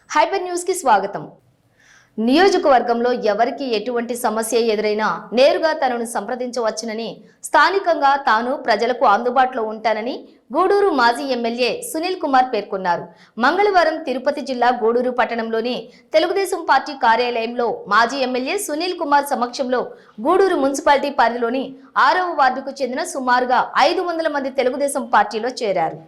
Hyper news కి స్వాగతం. నియోజకవర్గంలో ఎవరికి ఎటువంటి సమస్య ఎదురైనా నేరుగా తనను సంప్రదించవచ్చునని, స్థానికంగా తాను ప్రజలకు అందుబాటులో ఉంటానని గూడూరు మాజీ ఎమ్మెల్యే సునీల్ కుమార్ పేర్కొన్నారు. మంగళవారం తిరుపతి జిల్లా గూడూరు పట్టణంలోని తెలుగుదేశం పార్టీ కార్యాలయంలో మాజీ ఎమ్మెల్యే సునీల్ కుమార్ సమక్షంలో గూడూరు మున్సిపాలిటీ పరిధిలోని 6వ వార్డుకు చెందిన సుమారుగా 500 మంది తెలుగుదేశం పార్టీలో చేరారు.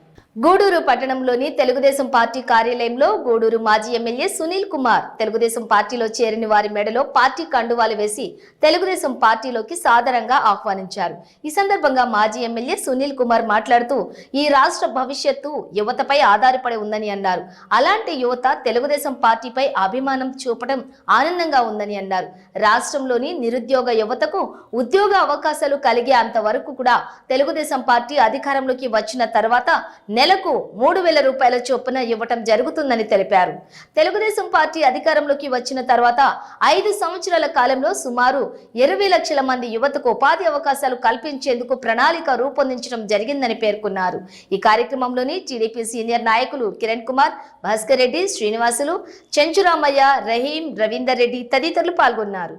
గూడూరు పట్టణంలోని తెలుగుదేశం పార్టీ కార్యాలయంలో గూడూరు మాజీ ఎమ్మెల్యే సునీల్ కుమార్ తెలుగుదేశం పార్టీలో చేరిన వారి మెడలో పార్టీ కండువాలు వేసి తెలుగుదేశం పార్టీలోకి సాదరంగా ఆహ్వానించారు. ఈ సందర్భంగా మాజీ ఎమ్మెల్యే సునీల్ కుమార్ మాట్లాడుతూ ఈ రాష్ట్ర భవిష్యత్తు యువతపై ఆధారపడి ఉందని అన్నారు. అలాంటి యువత తెలుగుదేశం పార్టీపై అభిమానం చూపడం ఆనందంగా ఉందని అన్నారు. రాష్ట్రంలోని నిరుద్యోగ యువతకు ఉద్యోగ అవకాశాలు కలిగే అంతవరకు కూడా తెలుగుదేశం పార్టీ అధికారంలోకి వచ్చిన తర్వాత నెలకు 3,000 రూపాయల చొప్పున ఇవ్వటం జరుగుతుందని తెలిపారు. తెలుగుదేశం పార్టీ అధికారంలోకి వచ్చిన తర్వాత 5 సంవత్సరాల కాలంలో సుమారు 20 లక్షల మంది యువతకు ఉపాధి అవకాశాలు కల్పించేందుకు ప్రణాళిక రూపొందించడం జరిగిందని పేర్కొన్నారు. ఈ కార్యక్రమంలోని టీడీపీ సీనియర్ నాయకులు కిరణ్ కుమార్, భాస్కర్ రెడ్డి, శ్రీనివాసులు, చెంచురామయ్య, రహీం, రవీందర్ రెడ్డి తదితరులు పాల్గొన్నారు.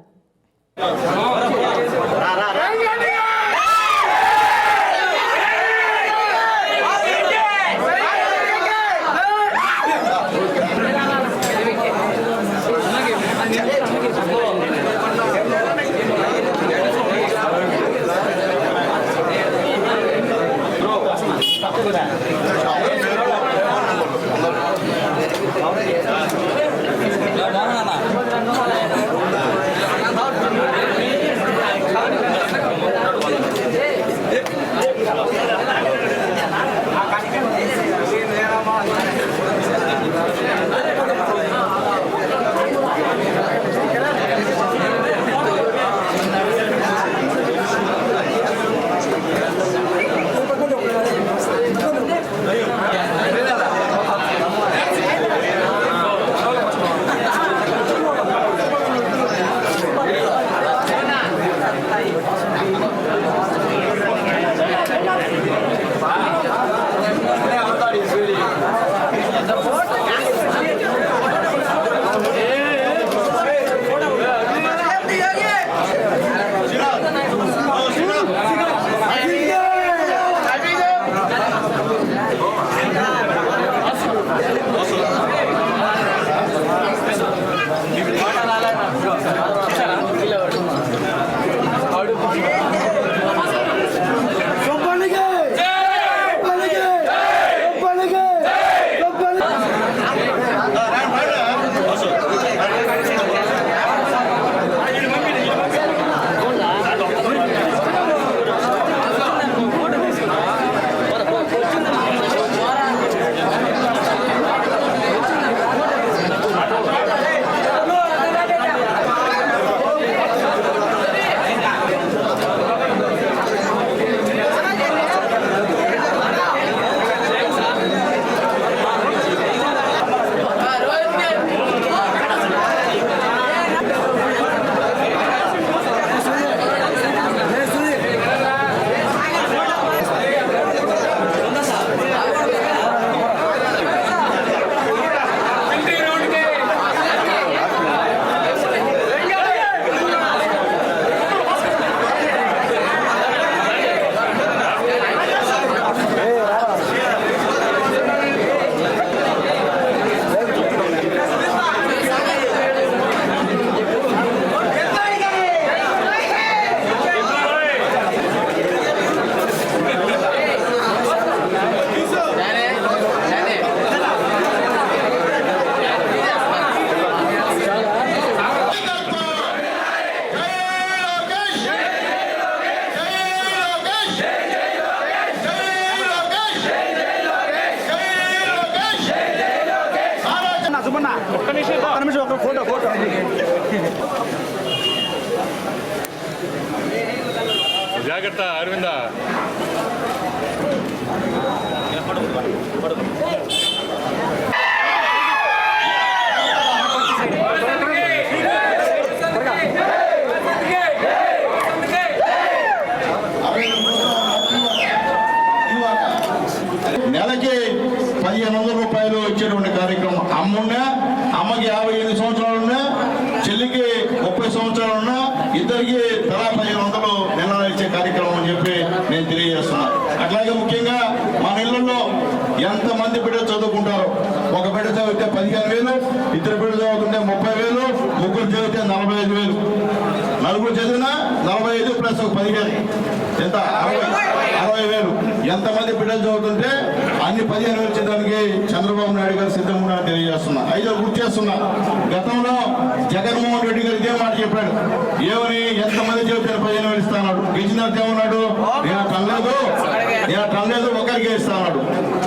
జాగ్రత్త అరవింద. నెలకి 1,500 రూపాయలు ఇచ్చేటువంటి కార్యక్రమం అమ్మున్నా అమ్మకి 58 సంవత్సరాలు ఉన్నా, చెల్లికి 30 సంవత్సరాలు ఉన్నా ఇద్దరికి తలా 1500 నెలలు ఇచ్చే కార్యక్రమం అని చెప్పి నేను తెలియజేస్తున్నా. అట్లాగే ముఖ్యంగా మన ఇళ్లలో ఎంతమంది బిడ్డలు చదువుకుంటారో, ఒక బిడ్డ చదివితే 15,000, ఇద్దరు బిడ్డలు చదువుతుంటే 30,000, ముగ్గురు చదివితే 45,000, నలుగురు చదివినా 45 ప్లస్ ఒక 15 ఎంత 60,000. ఎంతమంది బిడ్డలు చదువుతుంటే అన్ని 15,000 ఇచ్చేదానికి చంద్రబాబు నాయుడు గారు సిద్ధంగా ఉన్నారని తెలియజేస్తున్నా. అయితే గుర్తు చేస్తున్నా, గతంలో జగన్మోహన్ రెడ్డి గారు ఇదే మాట చెప్పాడు. ఏమని ఎంతమంది చెబితే 15,000 ఇస్తాడు, గెలిచినాక ఏమన్నాడు, నేను టన్లేదు ఒకరికి ఇస్తాడు.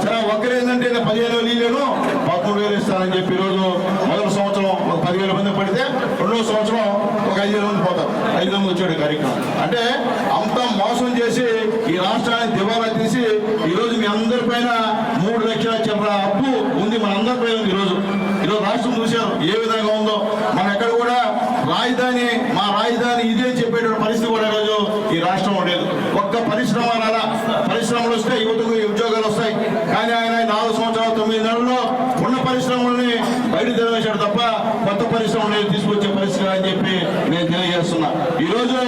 సరే ఒకరు ఏంటంటే 15,000 ఇల్లేను 13,000 ఇస్తానని చెప్పి ఈరోజు మొదటి సంవత్సరం ఒక 10,000 మంది పడితే రెండో సంవత్సరం ఒక 5,000 మంది పోతారు. 5 మంది వచ్చాడు కార్యక్రమం. అంటే అంత మోసం చేసి ఈ రాష్ట్రాన్ని దివాలా తీసి ఈరోజు మీ అందరి పైన 3 లక్షల చిల్లర అప్పు ఉంది, మన అందరి పైన ఉంది. ఈరోజు రాష్ట్రం చూశారు ఏ విధంగా ఉందో. మన ఎక్కడ కూడా రాజధాని, మా రాజధాని ఇదే చెప్పేటువంటి పరిస్థితి కూడా ఈరోజు ఈ రాష్ట్రం ఉండేది. ఒక్క పరిశ్రమ రాలా, పరిశ్రమలు వస్తే యువతకు ఉద్యోగాలు వస్తాయి. కానీ ఆయన 4 సంవత్సరాలు 9 నెలల్లో ఉన్న పరిశ్రమల్ని బయట తెరవేశాడు తప్ప కొత్త పరిశ్రమలు తీసుకొచ్చే పరిస్థితి అని చెప్పి నేను తెలియజేస్తున్నా. ఈరోజు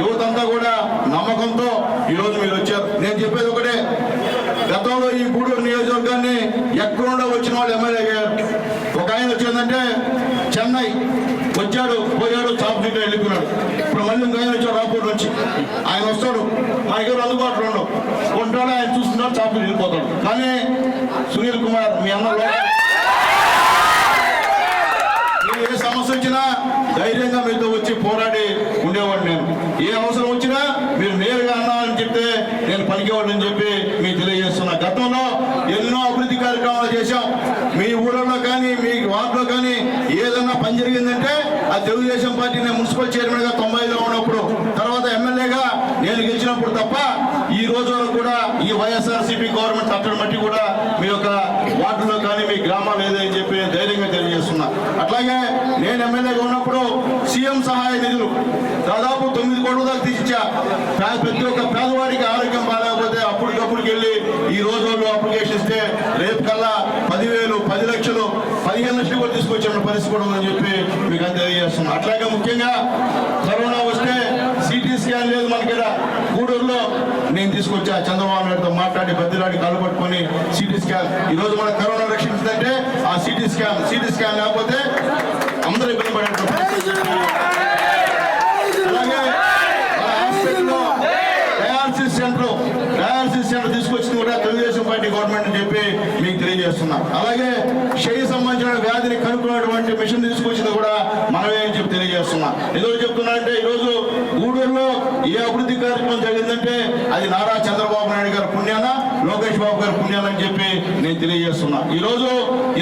యువతంతా కూడా నమ్మకంతో ఈరోజు మీరు వచ్చారు. నేను చెప్పేది ఒకటే, గతంలో ఈ గూడూరు నియోజకవర్గాన్ని ఎక్కడుండా వచ్చిన వాళ్ళు ఎమ్మెల్యే అయ్యారు. ఒక ఆయన వచ్చిందంటే చెన్నై వచ్చాడు, పోయాడు, చాప్ సీట్ వెళ్ళిపోయినాడు. ఇప్పుడు మళ్ళీ ఇంకో ఆయన వచ్చాడు రాపూర్ నుంచి. ఆయన వస్తాడు, మా దగ్గర అందుబాటులో ఉండవు, కొంటాడు, ఆయన చూస్తున్నాడు, చాప్ సీట్ వెళ్ళిపోతాడు. కానీ సునీల్ కుమార్ మీ అన్నలో ఏ సమస్య వచ్చినా ధైర్యంగా మీతో వచ్చి పోరాడి ఉండేవాడు. నేను ఏ అవసరం వచ్చినా మీరు నేరుగా అన్నామని చెప్తే నేను పలికేవాడిని చెప్పి మీకు తెలియజేస్తున్నా. గతంలో ఎన్నో అభివృద్ధి కార్యక్రమాలు చేశాం. మీ ఊళ్ళలో కానీ మీ వార్డులో కానీ ఏదన్నా పని జరిగిందంటే ఆ తెలుగుదేశం పార్టీ నేను మున్సిపల్ చైర్మన్గా 90లో ఉన్నప్పుడు, తర్వాత ఎమ్మెల్యేగా నేను గెలిచినప్పుడు తప్ప ఈ రోజు వరకు కూడా ఈ వైఎస్ఆర్సీపీ గవర్నమెంట్ అక్కడి మట్టి కూడా మీ యొక్క వార్డులో కానీ మీ గ్రామాలు ఏదని చెప్పి ధైర్యంగా తెలియజేస్తున్నా. అట్లాగే నేను ఎమ్మెల్యేగా ఉన్నప్పుడు సీఎం సహాయ నిధులు దాదాపు 9 కోట్ల దాకా తీసిచ్చా. ప్రతి ఒక్క పేదవాడికి ఆరోగ్యం బాగాలేకపోతే అప్పటికప్పుడుకి వెళ్ళి ఈ రోజు అప్లికేషన్ ఇస్తే రేపు కల్లా 10,000, 10 లక్షలు, 15 లక్షలు కూడా తీసుకొచ్చిన పరిస్థితి కూడా ఉందని చెప్పి మీకు అది తెలియజేస్తున్నాం. అట్లాగే ముఖ్యంగా కరోనా వస్తే సిటీ స్కాన్ లేదు మనకి గూడూరులో, నేను తీసుకొచ్చా చంద్రబాబు నాయుడుతో మాట్లాడి బద్దిలాడి కాలు పట్టుకొని సిటీ స్కాన్. ఈరోజు మన కరోనా రక్షించిందంటే ఆ సిటీ స్కాన్ లేకపోతే అందరూ ఇబ్బంది పడేటువంటి అలాగే హాస్పిటల్లో డయాలసిస్ సెంటర్ తీసుకొచ్చింది కూడా తెలుగుదేశం పార్టీ గవర్నమెంట్ అని చెప్పి మీకు తెలియజేస్తున్నా. అలాగే క్షయ సంబంధించిన వ్యాధిని కనుక్కున్నటువంటి మిషన్ తీసుకొచ్చింది కూడా మనమే అని చెప్పి తెలియజేస్తున్నా. ఏదో చెప్తున్నా అంటే ఈరోజు గూడూరులో ఏ అభివృద్ధి కార్యక్రమం జరిగిందంటే అది నారా చంద్రబాబు నాయుడు గారి పుణ్యాన, లోకేష్ బాబు గారి పుణ్యాన అని చెప్పి నేను తెలియజేస్తున్నా. ఈరోజు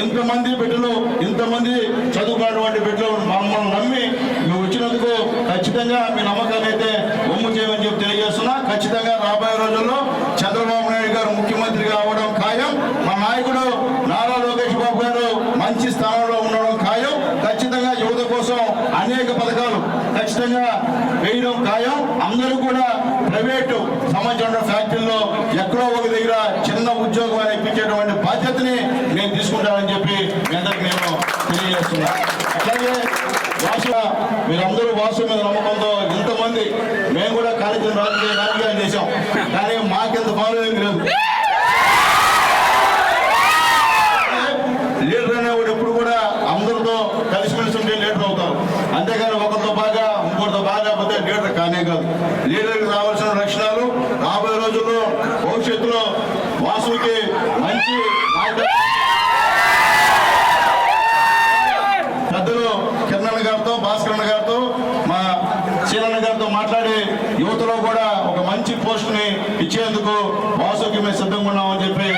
ఇంతమంది బిడ్డలు, ఇంతమంది చదువుకున్నటువంటి బిడ్డలు మమ్మల్ని నమ్మి నువ్వు వచ్చినందుకు ఖచ్చితంగా మీ నమ్మకాన్ని అయితే ఒమ్ము చేయమని చెప్పి తెలియజేస్తున్నా. ఖచ్చితంగా రాబోయే రోజుల్లో చంద్రబాబు నాయుడు గారు ముఖ్యమంత్రిగా అవ్వడం ఖాయం. మా నాయకుడు నారా లోకేష్ బాబు గారు మంచి స్థానంలో ఉండడం ఖాయం. ఖచ్చితంగా యువత కోసం అనేక పథకాలు ఖచ్చితంగా వేయడం ఖాయం. అందరూ కూడా ప్రైవేటు సంబంధించిన ఫ్యాక్టరీలో ఎక్కడో ఒక దగ్గర చిన్న ఉద్యోగం అని ఇప్పించేటువంటి బాధ్యతని నేను తీసుకుంటానని చెప్పి మీ అందరికి నేను తెలియజేస్తున్నా. అట్లాగే మీరందరూ వాసు మీద నమ్మకంతో ఇంతమంది మేము కూడా కార్యక్రమం రాజకీయాలు చేశాం. కానీ మాకెంత ఫాలోయింగ్ లేదు. లీడర్ అనేవాడు ఎప్పుడు కూడా అందరితో కలిసిమెలిసి ఉంటే లీడర్ అవుతారు. అంతేగాని ఒకరితో బాగా ఇంకొకరితో బాగాలేకపోతే లీడర్ కానే కాదు. లీడర్కి రావాల్సిన లక్షణాలు రాబోయే రోజుల్లో భవిష్యత్తులో వాసుకి మంచి పెద్దలు కిరణ్ గారితో, భాస్కరణ గారితో, మా సీనన్న గారితో మాట్లాడి యువతలో కూడా ఒక మంచి పోస్ట్ ని ఇచ్చేందుకు వాసుకి మేము సిద్ధంగా ఉన్నామని చెప్పి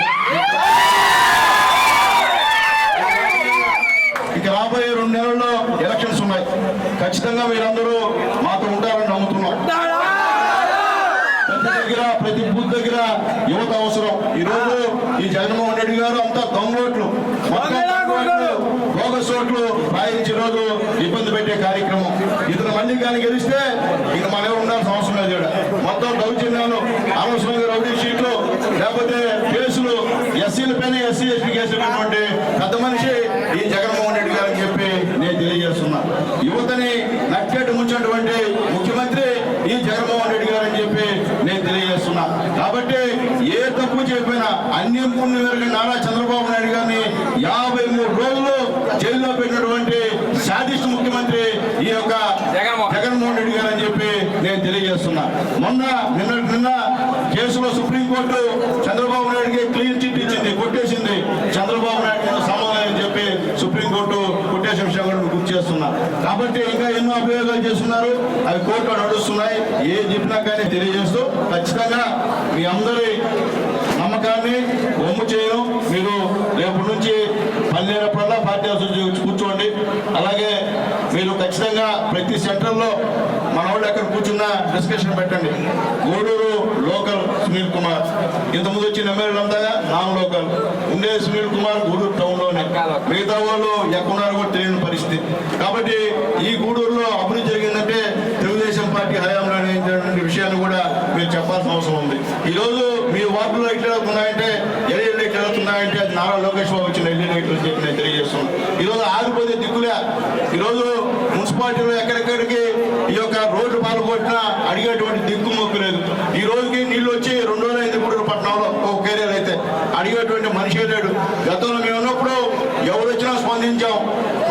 ఇక రాబోయే 2 నెలల్లో ఎలక్షన్స్ ఉన్నాయి. ఖచ్చితంగా మీరందరూ మాతో ఉంటారని నమ్ముతున్నాం. ప్రతి బూత్ దగ్గర యువత అవసరం. ఈరోజు ఈ జగన్మోహన్ రెడ్డి గారు అంతా దొంగోట్లు, బోగస్ ఓట్లు రాయించి రోజు ఇబ్బంది పెట్టే కార్యక్రమం. ఇతను మళ్ళీ కానీ గెలిస్తే ఇక మనం ఉండాల్సిన అవసరం లేదు. మొత్తం దౌర్జన్యాలు, అనవసరంగా రౌడీ షీట్లు, లేకపోతే కేసులు, ఎస్సీల పైన ఎస్సీ ఎస్టీ కేసులు పెద్ద మనిషి ఈ జగన్మోహన్ రెడ్డి గారు అని చెప్పి చేసినటువంటి ముఖ్యమంత్రి ఈ జగన్మోహన్ రెడ్డి గారు అని చెప్పి నేను తెలియజేస్తున్నా. కాబట్టి ఏ తప్పు చెప్పినా అన్యం పుణ్యం ఎరుగని నారా చంద్రబాబు నాయుడు గారిని 53 రోజులు జైల్లో పెట్టినటువంటి శాడిస్ట్ ముఖ్యమంత్రి ఈ యొక్క జగన్మోహన్ రెడ్డి గారు అని చెప్పి నేను తెలియజేస్తున్నా. నిన్న కేసులో సుప్రీంకోర్టు చంద్రబాబు నాయుడికి క్లీన్ చిట్ ఇచ్చింది, కొట్టేసింది. చంద్రబాబు నాయుడు సంబంధం అని చెప్పి సుప్రీంకోర్టు కొట్టేసిన విషయం కూడా గుర్తు చేస్తున్నా. కాబట్టి ఇంకా ఎన్నో అభియోగాలు చేస్తున్నారు, అవి కోర్టులో నడుస్తున్నాయి. ఏ చెప్పినా కానీ తెలియజేస్తూ ఖచ్చితంగా మీ అందరి నమ్మకాన్ని ఒమ్ము చేయను. మీరు రేపటి నుంచి పనిలేనప్పుడల్లా పార్టీ ఆఫీస్ కూర్చోండి. అలాగే మీరు ఖచ్చితంగా ప్రతి సెంటర్లో మన వాళ్ళు ఎక్కడ కూర్చున్నా డిస్కషన్ పెట్టండి. గూడూరు లోకల్ సునీల్ కుమార్, ఇంతకుముందు వచ్చిన ఎమ్మెల్యేలంతా నాన్ లోకల్ ఉండే సునీల్ కుమార్ గూడూరు టౌన్లోనే, మిగతా వాళ్ళు ఎక్కడున్నారో కూడా తెలియని పరిస్థితి. కాబట్టి ఈ గూడూరులో అభివృద్ధి జరిగిందంటే తెలుగుదేశం పార్టీ హయాంలో అనేటువంటి విషయాన్ని కూడా మీరు చెప్పాల్సిన అవసరం ఉంది. ఈరోజు మీ వార్డులో ఎట్లా అవుతున్నాయంటే ఎల్ఈడి ఎట్లా అవుతున్నాయంటే అది నారా లోకేష్ బాబు వచ్చిన ఎల్ఈడి లైట్లు చెప్పి నేను తెలియజేస్తున్నాను. ఈరోజు ఆగిపోతే దిక్కులే. ఈరోజు మున్సిపాలిటీలో ఎక్కడెక్కడికి ఈ యొక్క రోడ్డు పాల్గొట్టినా అడిగేటువంటి దిక్కు మొక్కు లేదు. ఈ రోజుకి నీళ్ళు వచ్చి 2 రోజులు అయింది గూడూరు పట్టణంలో ఒక ఏరియాలో అయితే, అడిగేటువంటి మనిషి లేడు. గతంలో మేము ఉన్నప్పుడు ఎవరు వచ్చినా స్పందించాం.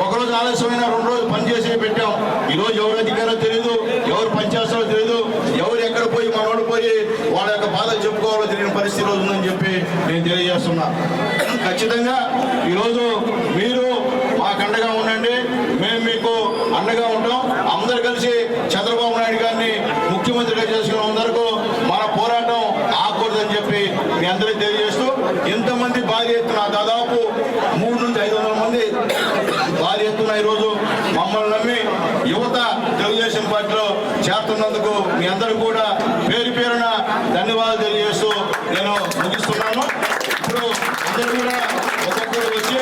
ఒకరోజు ఆలస్యమైన 2 రోజులు పనిచేసి పెట్టాం. ఈరోజు ఎవరు అధికారో తెలియదు, ఎవరు పనిచేస్తారో తెలియదు, ఎవరు ఎక్కడ పోయి మనోడు పోయి వాళ్ళ యొక్క బాధలు చెప్పుకోవాలో తెలియని పరిస్థితి రోజు ఉందని చెప్పి నేను తెలియజేస్తున్నా. ఖచ్చితంగా ఈరోజు మీరు మాకు అండగా ఉండండి, మేము మీకు అండగా ఉంటాం. అందరు కలిసి చంద్రబాబు నాయుడు గారిని ముఖ్యమంత్రిగా చేసుకున్న అందరికీ మన పోరాటం ఆకూడదని చెప్పి మీ అందరికీ తెలియజేస్తూ, ఎంతమంది భారీ ఎత్తున దాదాపు 300 నుంచి 500 మంది భారీ ఎత్తున ఈరోజు మమ్మల్ని నమ్మి యువత తెలుగుదేశం పార్టీలో చేరుతున్నందుకు మీ అందరూ కూడా పేరు పేరున ధన్యవాదాలు తెలియజేస్తూ నేను ముగిస్తున్నాను. ఇప్పుడు అందరూ కూడా ఒక్కొక్కరు వచ్చి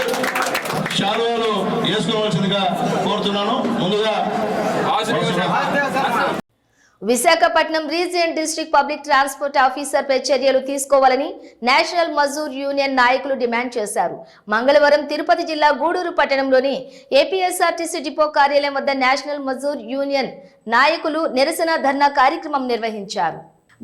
శాలువాలు వేసుకోవాల్సిందిగా కోరుతున్నాను. ముందుగా Visakhapatnam region district public transport officer పై చర్యలు తీసుకోవాలని నేషనల్ మజూర్ యూనియన్ నాయకులు డిమాండ్ చేశారు. మంగళవారం తిరుపతి జిల్లా గూడూరు పట్టణంలోని ఏపీఎస్ఆర్టీసీ డిపో కార్యాలయం వద్ద నేషనల్ మజూర్ యూనియన్ నాయకులు నిరసన ధర్నా కార్యక్రమం నిర్వహించారు.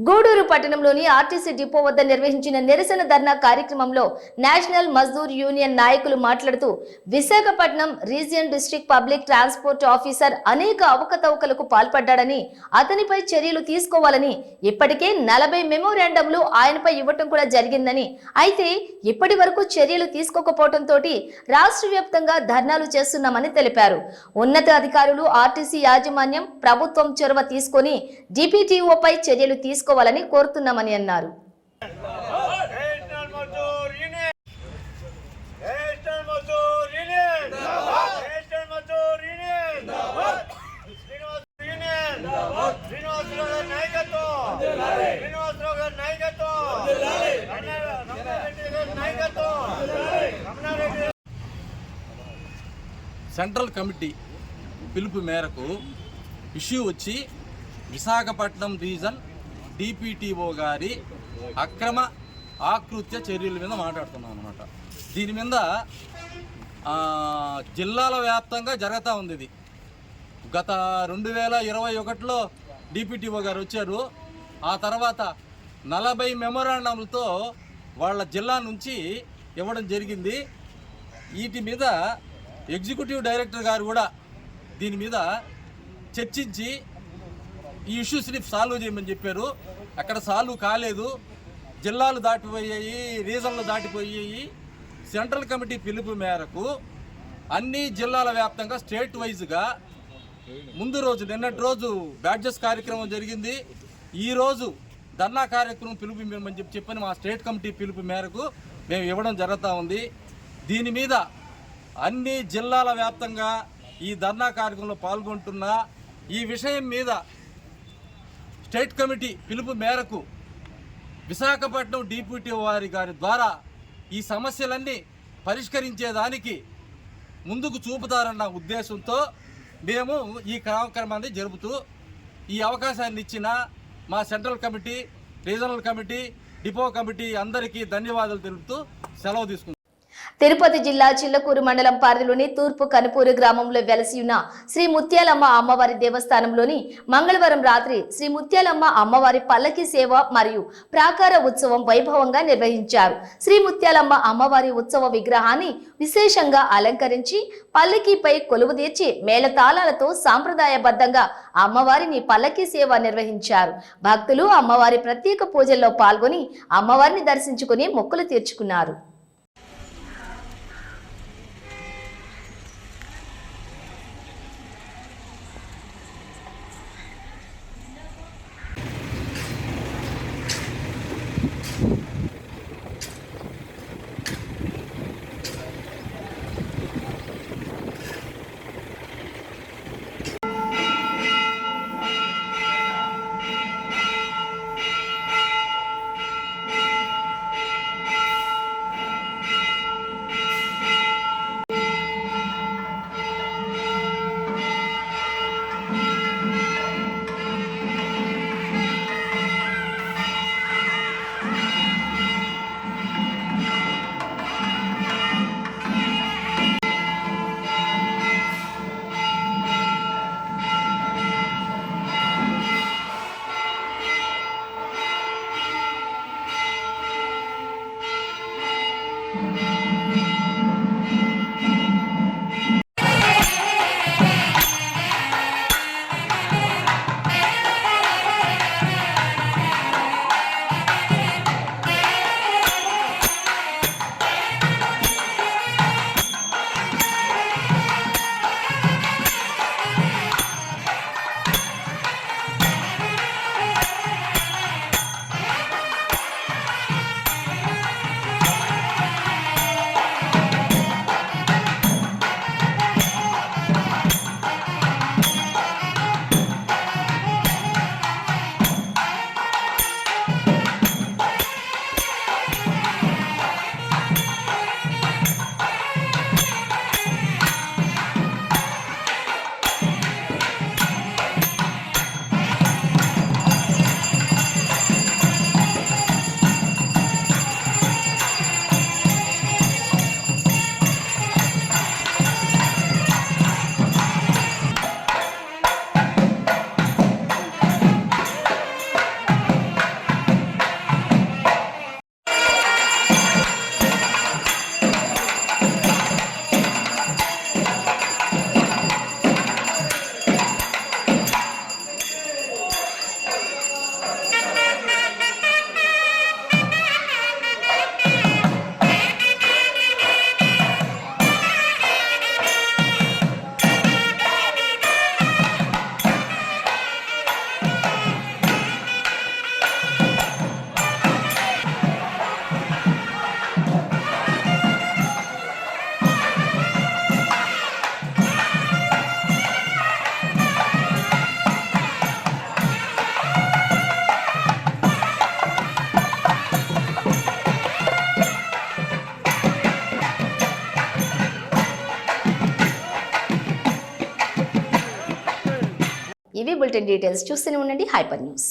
గూడూరు పట్టణంలోని ఆర్టీసీ డిపో వద్ద నిర్వహించిన నిరసన ధర్నా కార్యక్రమంలో నేషనల్ మజ్దూర్ యూనియన్ నాయకులు మాట్లాడుతూ Visakhapatnam region district public transport officer అనేక అవకతవకలకు పాల్పడ్డాడని, అతనిపై చర్యలు తీసుకోవాలని ఇప్పటికే 40 మెమోరాండంలు ఆయనపై ఇవ్వటం కూడా జరిగిందని, అయితే ఇప్పటి వరకు చర్యలు తీసుకోకపోవడంతో రాష్ట్ర వ్యాప్తంగా ధర్నాలు చేస్తున్నామని తెలిపారు. ఉన్నత అధికారులు, ఆర్టీసీ యాజమాన్యం, ప్రభుత్వం చొరవ తీసుకొని డిపిటిఓపై చర్యలు తీసుకోవాలని కోరుతున్నామని అన్నారు. సెంట్రల్ కమిటీ పిలుపు మేరకు ఇష్యూ వచ్చి విశాఖపట్నం రీజన్ డిపిటిఓ గారి అక్రమ ఆకృత్య చర్యల మీద మాట్లాడుతున్నాం అన్నమాట. దీని మీద జిల్లాల వ్యాప్తంగా జరుగుతూ ఉంది. ఇది గత 2021లో డిపిటిఓ గారు వచ్చారు. ఆ తర్వాత 40 మెమోరాండంలతో వాళ్ళ జిల్లా నుంచి ఇవ్వడం జరిగింది. వీటి మీద ఎగ్జిక్యూటివ్ డైరెక్టర్ గారు కూడా దీని మీద చర్చించి ఈ ఇష్యూస్ని సాల్వ్ చేయమని చెప్పారు. అక్కడ సాల్వ్ కాలేదు. జిల్లాలు దాటిపోయాయి, రీజన్లు దాటిపోయాయి. సెంట్రల్ కమిటీ పిలుపు మేరకు అన్ని జిల్లాల వ్యాప్తంగా స్టేట్ వైజ్గా ముందు రోజు నిన్నటి రోజు బ్యాడ్జెస్ కార్యక్రమం జరిగింది. ఈరోజు ధర్నా కార్యక్రమం పిలుపు ఇవ్వమని చెప్పని మా స్టేట్ కమిటీ పిలుపు మేరకు మేము ఇవ్వడం జరుగుతూ ఉంది. దీని మీద అన్ని జిల్లాల వ్యాప్తంగా ఈ ధర్నా కార్యక్రమంలో పాల్గొంటున్న ఈ విషయం మీద స్టేట్ కమిటీ పిలుపు మేరకు విశాఖపట్నం డిప్యూటీ గారి ద్వారా ఈ సమస్యలన్నీ పరిష్కరించేదానికి ముందుకు చూపుతారన్న ఉద్దేశంతో మేము ఈ కార్యక్రమాన్ని జరుపుతూ ఈ అవకాశాన్ని ఇచ్చిన మా central committee, regional committee, depot committee అందరికీ ధన్యవాదాలు తెలుపుతూ సెలవు తీసుకుంటాం. తిరుపతి జిల్లా చిల్లకూరు మండలం పరిధిలోని తూర్పు కనుపూరు గ్రామంలో వెలసి ఉన్న శ్రీ ముత్యాలమ్మ అమ్మవారి దేవస్థానంలోని మంగళవారం రాత్రి శ్రీ ముత్యాలమ్మ అమ్మవారి పల్లకి సేవ మరియు ప్రాకార ఉత్సవం వైభవంగా నిర్వహించారు. శ్రీ ముత్యాలమ్మ అమ్మవారి ఉత్సవ విగ్రహాన్ని విశేషంగా అలంకరించి పల్లకీపై కొలువు తీర్చి మేళతాళాలతో సాంప్రదాయబద్ధంగా అమ్మవారిని పల్లకి సేవ నిర్వహించారు. భక్తులు అమ్మవారి ప్రత్యేక పూజల్లో పాల్గొని అమ్మవారిని దర్శించుకుని మొక్కులు తీర్చుకున్నారు. ఇవి బులెటిన్ డీటెయిల్స్. చూస్తూనే ఉండండి హైపర్ న్యూస్.